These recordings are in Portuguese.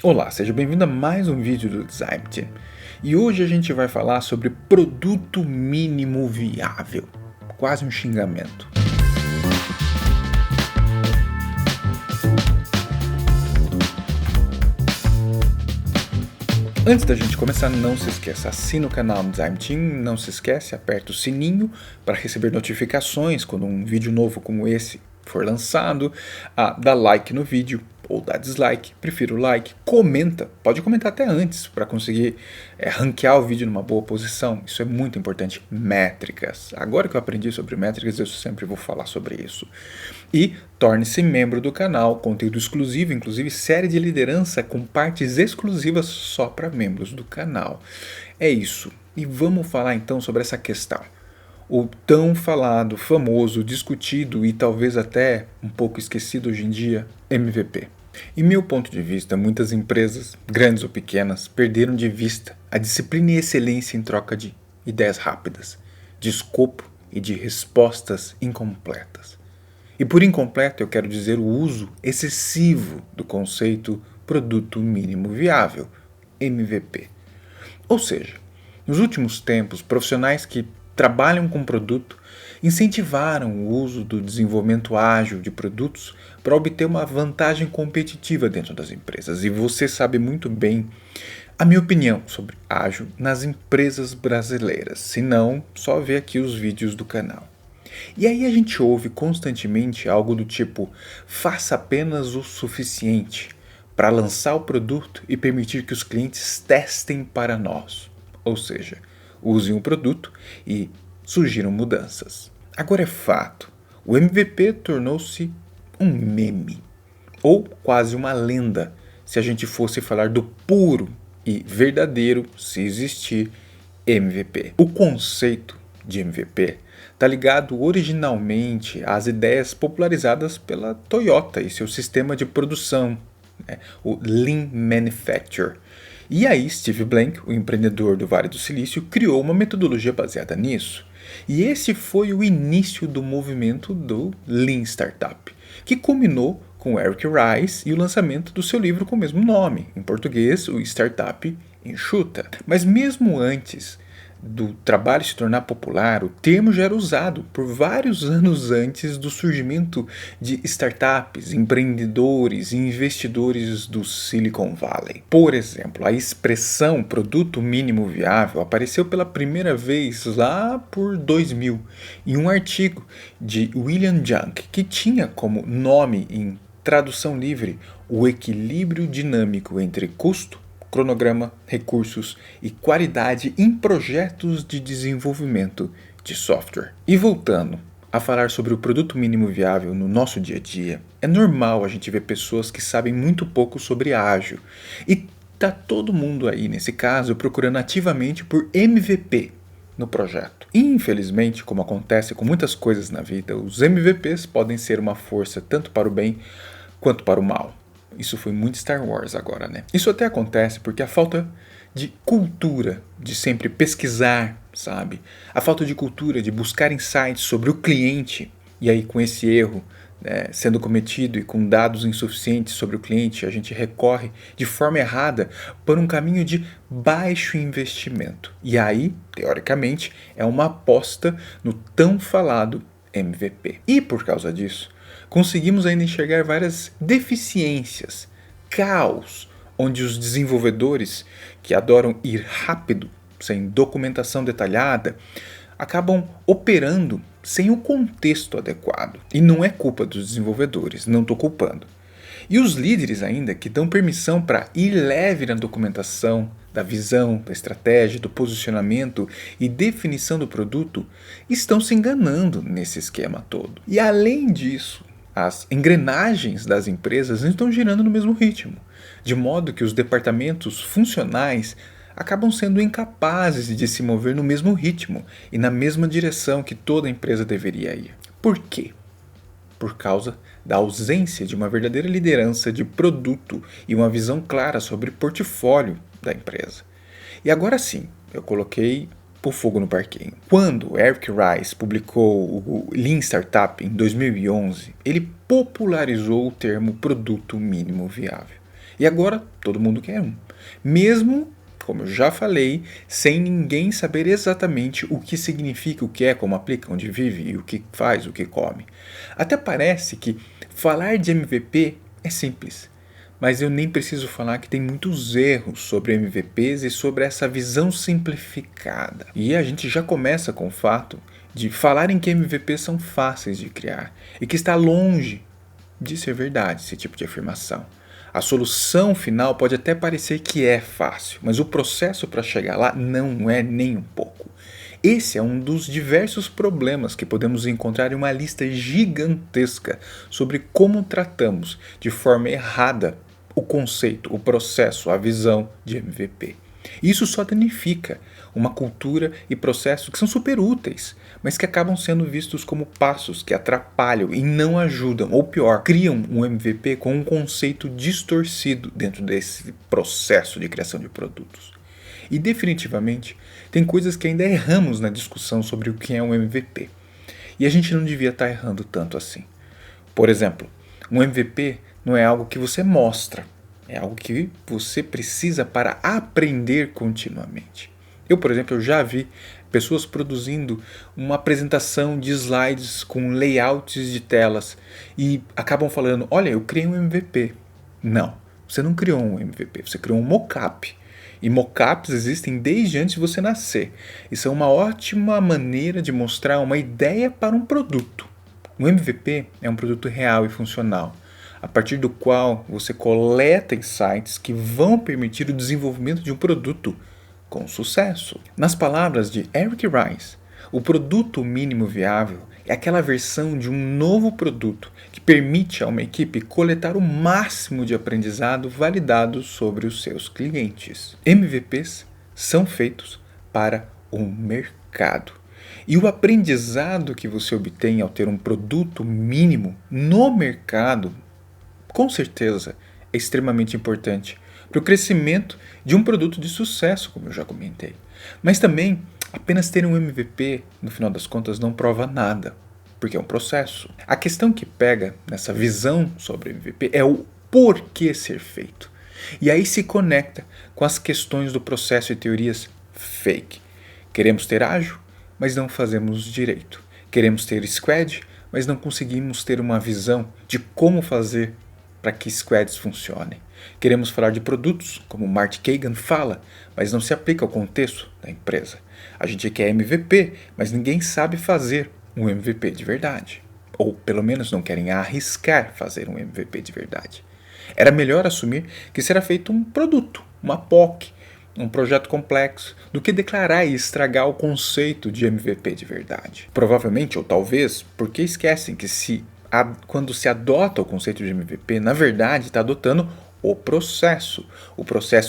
Olá, seja bem-vindo a mais um vídeo do Design Team. E hoje a gente vai falar sobre produto mínimo viável. Quase um xingamento. Antes da gente começar, não se esqueça, assina o canal do Design Team, não se esquece, aperta o sininho para receber notificações quando um vídeo novo como esse for lançado, dá like no vídeo ou dá dislike, prefiro o like, comenta, pode comentar até antes para conseguir ranquear o vídeo numa boa posição, isso é muito importante. Métricas, agora que eu aprendi sobre métricas eu sempre vou falar sobre isso. E torne-se membro do canal, conteúdo exclusivo, inclusive série de liderança com partes exclusivas só para membros do canal. É isso, e vamos falar então sobre essa questão. O tão falado, famoso, discutido e talvez até um pouco esquecido hoje em dia, MVP. Em meu ponto de vista, muitas empresas, grandes ou pequenas, perderam de vista a disciplina e excelência em troca de ideias rápidas, de escopo e de respostas incompletas. E por incompleto eu quero dizer o uso excessivo do conceito produto mínimo viável, MVP. Ou seja, nos últimos tempos, profissionais que trabalham com produto incentivaram o uso do desenvolvimento ágil de produtos para obter uma vantagem competitiva dentro das empresas. E você sabe muito bem a minha opinião sobre ágil nas empresas brasileiras, se não, só ver aqui os vídeos do canal. E aí a gente ouve constantemente algo do tipo: faça apenas o suficiente para lançar o produto e permitir que os clientes testem para nós. Ou seja, usem o produto e surgiram mudanças. Agora é fato, o MVP tornou-se um meme, ou quase uma lenda, se a gente fosse falar do puro e verdadeiro, se existir, MVP. O conceito de MVP está ligado originalmente às ideias popularizadas pela Toyota e seu sistema de produção, o Lean Manufacturing. E aí Steve Blank, o empreendedor do Vale do Silício, criou uma metodologia baseada nisso. E esse foi o início do movimento do Lean Startup, que culminou com Eric Rice e o lançamento do seu livro com o mesmo nome, em português, o Startup Enxuta. Mas mesmo antes do trabalho se tornar popular, o termo já era usado por vários anos antes do surgimento de startups, empreendedores e investidores do Silicon Valley. Por exemplo, a expressão produto mínimo viável apareceu pela primeira vez lá por 2000 em um artigo de William Junk, que tinha como nome em tradução livre o equilíbrio dinâmico entre custo, cronograma, recursos e qualidade em projetos de desenvolvimento de software. E voltando a falar sobre o produto mínimo viável no nosso dia a dia, é normal a gente ver pessoas que sabem muito pouco sobre ágil. E tá todo mundo aí, nesse caso, procurando ativamente por MVP no projeto. Infelizmente, como acontece com muitas coisas na vida, os MVPs podem ser uma força tanto para o bem quanto para o mal. Isso foi muito Star Wars agora, né? Isso até acontece porque a falta de cultura de sempre pesquisar, sabe? A falta de cultura de buscar insights sobre o cliente, e aí com esse erro sendo cometido e com dados insuficientes sobre o cliente, a gente recorre de forma errada para um caminho de baixo investimento. E aí, teoricamente, é uma aposta no tão falado MVP. E por causa disso, conseguimos ainda enxergar várias deficiências, caos, onde os desenvolvedores, que adoram ir rápido, sem documentação detalhada, acabam operando sem o contexto adequado. E não é culpa dos desenvolvedores, não estou culpando. E os líderes ainda, que dão permissão para ir leve na documentação da visão, da estratégia, do posicionamento e definição do produto, estão se enganando nesse esquema todo. E além disso, as engrenagens das empresas não estão girando no mesmo ritmo, de modo que os departamentos funcionais acabam sendo incapazes de se mover no mesmo ritmo e na mesma direção que toda empresa deveria ir. Por quê? Por causa da ausência de uma verdadeira liderança de produto e uma visão clara sobre o portfólio da empresa. E agora sim, eu coloquei o fogo no parquinho. Quando Eric Rice publicou o Lean Startup em 2011, ele popularizou o termo produto mínimo viável. E agora todo mundo quer um. Mesmo, como eu já falei, sem ninguém saber exatamente o que significa, o que é, como aplica, onde vive, e o que faz, o que come. Até parece que falar de MVP é simples, mas eu nem preciso falar que tem muitos erros sobre MVPs e sobre essa visão simplificada. E a gente já começa com o fato de falarem que MVPs são fáceis de criar e que está longe de ser verdade esse tipo de afirmação. A solução final pode até parecer que é fácil, mas o processo para chegar lá não é nem um pouco. Esse é um dos diversos problemas que podemos encontrar em uma lista gigantesca sobre como tratamos de forma errada o conceito, o processo, a visão de MVP. Isso só danifica uma cultura e processos que são super úteis, mas que acabam sendo vistos como passos que atrapalham e não ajudam, ou pior, criam um MVP com um conceito distorcido dentro desse processo de criação de produtos. E definitivamente, tem coisas que ainda erramos na discussão sobre o que é um MVP. E a gente não devia estar errando tanto assim. Por exemplo, um MVP não é algo que você mostra, é algo que você precisa para aprender continuamente. Eu, por exemplo, eu já vi pessoas produzindo uma apresentação de slides com layouts de telas e acabam falando, olha, eu criei um MVP. Não, você não criou um MVP, você criou um mockup. E mockups existem desde antes de você nascer. E são uma ótima maneira de mostrar uma ideia para um produto. Um MVP é um produto real e funcional, a partir do qual você coleta insights que vão permitir o desenvolvimento de um produto com sucesso. Nas palavras de Eric Rice, o produto mínimo viável é aquela versão de um novo produto que permite a uma equipe coletar o máximo de aprendizado validado sobre os seus clientes. MVPs são feitos para o mercado. E o aprendizado que você obtém ao ter um produto mínimo no mercado, com certeza, é extremamente importante para o crescimento de um produto de sucesso, como eu já comentei. Mas também, apenas ter um MVP, no final das contas, não prova nada, porque é um processo. A questão que pega nessa visão sobre MVP é o porquê ser feito. E aí se conecta com as questões do processo e teorias fake. Queremos ter ágil, mas não fazemos direito. Queremos ter squad, mas não conseguimos ter uma visão de como fazer para que squads funcionem. Queremos falar de produtos, como Marty Cagan fala, mas não se aplica ao contexto da empresa. A gente quer MVP, mas ninguém sabe fazer um MVP de verdade. Ou pelo menos não querem arriscar fazer um MVP de verdade. Era melhor assumir que será feito um produto, uma POC, um projeto complexo, do que declarar e estragar o conceito de MVP de verdade. Provavelmente, ou talvez, porque esquecem que quando se adota o conceito de MVP, na verdade está adotando o processo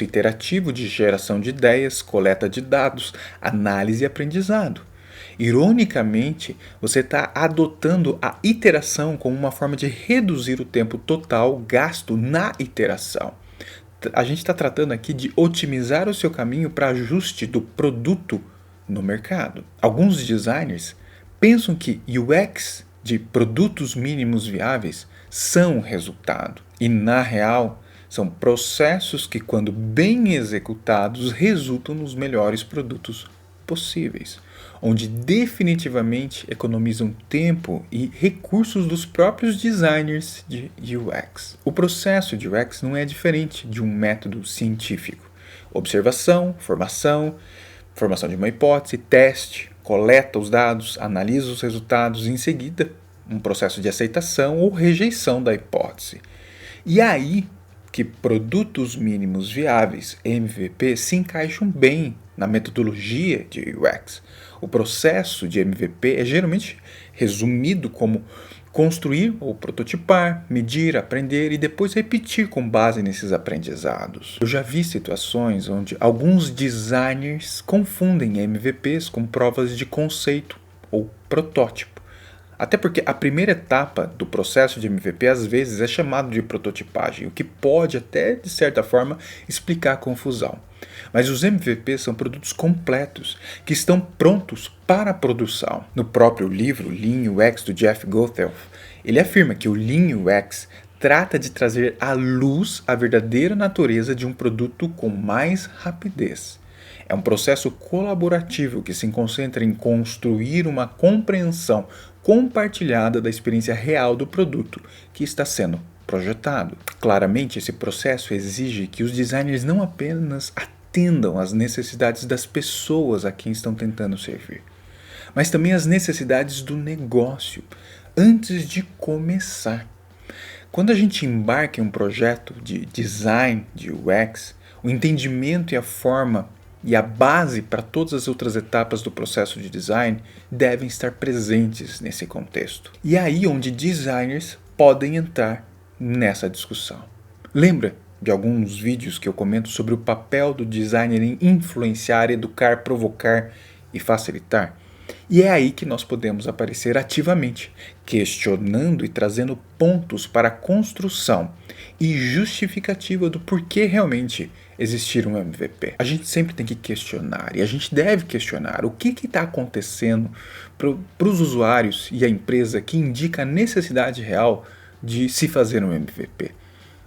iterativo de geração de ideias, coleta de dados, análise e aprendizado. Ironicamente, você está adotando a iteração como uma forma de reduzir o tempo total gasto na iteração. A gente está tratando aqui de otimizar o seu caminho para ajuste do produto no mercado. Alguns designers pensam que UX de produtos mínimos viáveis são o resultado. E, na real, são processos que, quando bem executados, resultam nos melhores produtos possíveis, onde definitivamente economizam tempo e recursos dos próprios designers de UX. O processo de UX não é diferente de um método científico. Observação, formação de uma hipótese, teste, coleta os dados, analisa os resultados e, em seguida, um processo de aceitação ou rejeição da hipótese. E aí que produtos mínimos viáveis, MVP, se encaixam bem na metodologia de UX. O processo de MVP é geralmente resumido como construir ou prototipar, medir, aprender e depois repetir com base nesses aprendizados. Eu já vi situações onde alguns designers confundem MVPs com provas de conceito ou protótipo. Até porque a primeira etapa do processo de MVP às vezes é chamado de prototipagem, o que pode até, de certa forma, explicar a confusão. Mas os MVPs são produtos completos, que estão prontos para a produção. No próprio livro Lean UX, do Jeff Gothelf, ele afirma que o Lean UX trata de trazer à luz a verdadeira natureza de um produto com mais rapidez. É um processo colaborativo que se concentra em construir uma compreensão compartilhada da experiência real do produto que está sendo projetado. Claramente, esse processo exige que os designers não apenas atendam às necessidades das pessoas a quem estão tentando servir, mas também às necessidades do negócio antes de começar. Quando a gente embarca em um projeto de design de UX, o entendimento e a forma e a base para todas as outras etapas do processo de design devem estar presentes nesse contexto. E é aí onde designers podem entrar nessa discussão. Lembra de alguns vídeos que eu comento sobre o papel do designer em influenciar, educar, provocar e facilitar? E é aí que nós podemos aparecer ativamente, questionando e trazendo pontos para a construção e justificativa do porquê realmente existir um MVP. A gente sempre tem que questionar, e a gente deve questionar o que está acontecendo para os usuários e a empresa que indica a necessidade real de se fazer um MVP.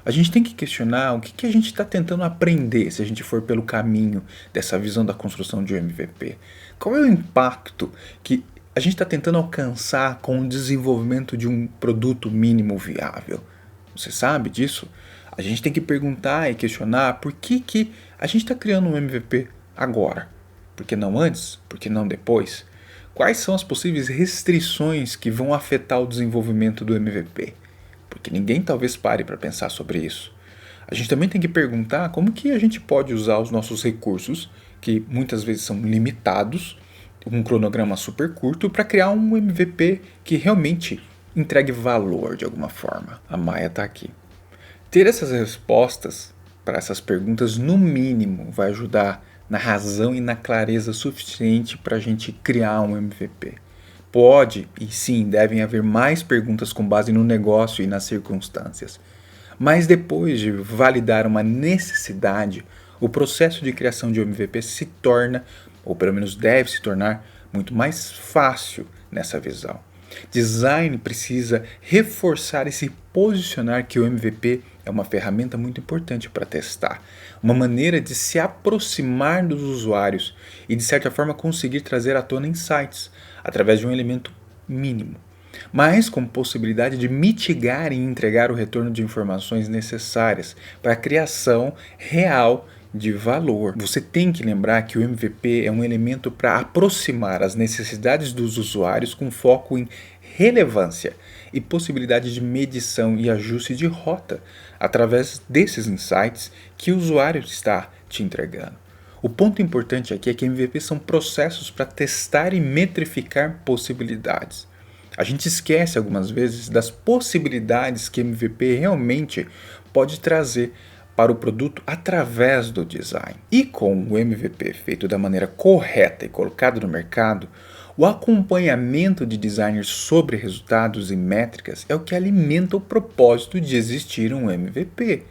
A gente tem que questionar o que a gente está tentando aprender se a gente for pelo caminho dessa visão da construção de um MVP. Qual é o impacto que a gente está tentando alcançar com o desenvolvimento de um produto mínimo viável? Você sabe disso? A gente tem que perguntar e questionar por que a gente está criando um MVP agora. Por que não antes? Por que não depois? Quais são as possíveis restrições que vão afetar o desenvolvimento do MVP? Porque ninguém talvez pare para pensar sobre isso. A gente também tem que perguntar como que a gente pode usar os nossos recursos, que muitas vezes são limitados, um cronograma super curto, para criar um MVP que realmente entregue valor de alguma forma. A Maia está aqui. Ter essas respostas para essas perguntas, no mínimo, vai ajudar na razão e na clareza suficiente para a gente criar um MVP. Pode e sim, devem haver mais perguntas com base no negócio e nas circunstâncias. Mas depois de validar uma necessidade, o processo de criação de um MVP se torna, ou pelo menos deve se tornar, muito mais fácil nessa visão. Design precisa reforçar e se posicionar que o MVP é uma ferramenta muito importante para testar, uma maneira de se aproximar dos usuários e de certa forma conseguir trazer à tona insights através de um elemento mínimo, mas com possibilidade de mitigar e entregar o retorno de informações necessárias para a criação real de valor. Você tem que lembrar que o MVP é um elemento para aproximar as necessidades dos usuários com foco em relevância e possibilidade de medição e ajuste de rota através desses insights que o usuário está te entregando. O ponto importante aqui é que MVP são processos para testar e metrificar possibilidades. A gente esquece algumas vezes das possibilidades que MVP realmente pode trazer para o produto através do design. E com o MVP feito da maneira correta e colocado no mercado, o acompanhamento de designers sobre resultados e métricas é o que alimenta o propósito de existir um MVP.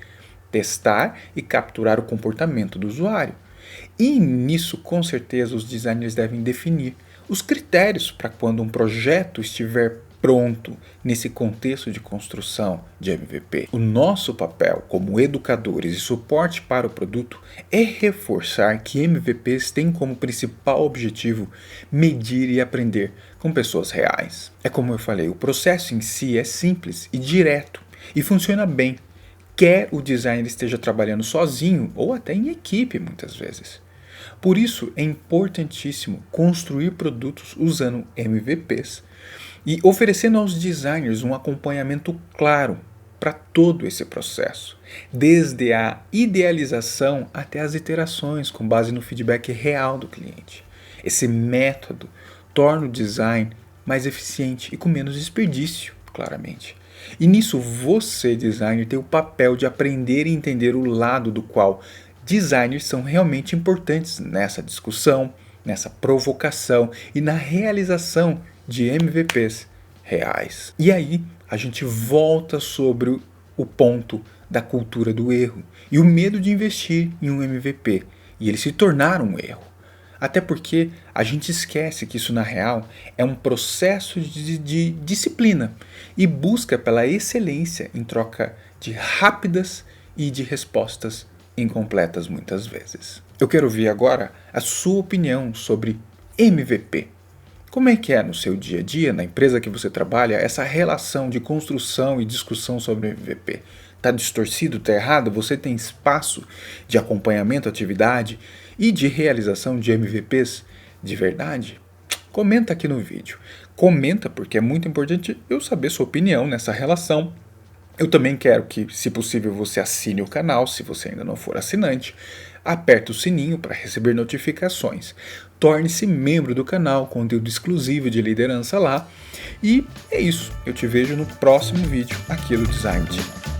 Testar e capturar o comportamento do usuário. E nisso, com certeza, os designers devem definir os critérios para quando um projeto estiver pronto nesse contexto de construção de MVP. O nosso papel como educadores e suporte para o produto é reforçar que MVPs têm como principal objetivo medir e aprender com pessoas reais. É como eu falei, o processo em si é simples e direto e funciona bem, quer o designer esteja trabalhando sozinho ou até em equipe muitas vezes. Por isso é importantíssimo construir produtos usando MVPs e oferecendo aos designers um acompanhamento claro para todo esse processo, desde a idealização até as iterações com base no feedback real do cliente. Esse método torna o design mais eficiente e com menos desperdício, claramente. E nisso você, designer, tem o papel de aprender e entender o lado do qual designers são realmente importantes nessa discussão, nessa provocação e na realização de MVPs reais. E aí a gente volta sobre o ponto da cultura do erro e o medo de investir em um MVP e ele se tornar um erro. Até porque a gente esquece que isso, na real, é um processo de disciplina e busca pela excelência em troca de rápidas e de respostas incompletas muitas vezes. Eu quero ouvir agora a sua opinião sobre MVP. Como é que é no seu dia a dia, na empresa que você trabalha, essa relação de construção e discussão sobre MVP? Está distorcido, está errado? Você tem espaço de acompanhamento, atividade e de realização de MVPs de verdade? Comenta aqui no vídeo. Comenta porque é muito importante eu saber sua opinião nessa relação. Eu também quero que, se possível, você assine o canal, se você ainda não for assinante. Aperte o sininho para receber notificações. Torne-se membro do canal, conteúdo exclusivo de liderança lá. E é isso, eu te vejo no próximo vídeo aqui do Design Team.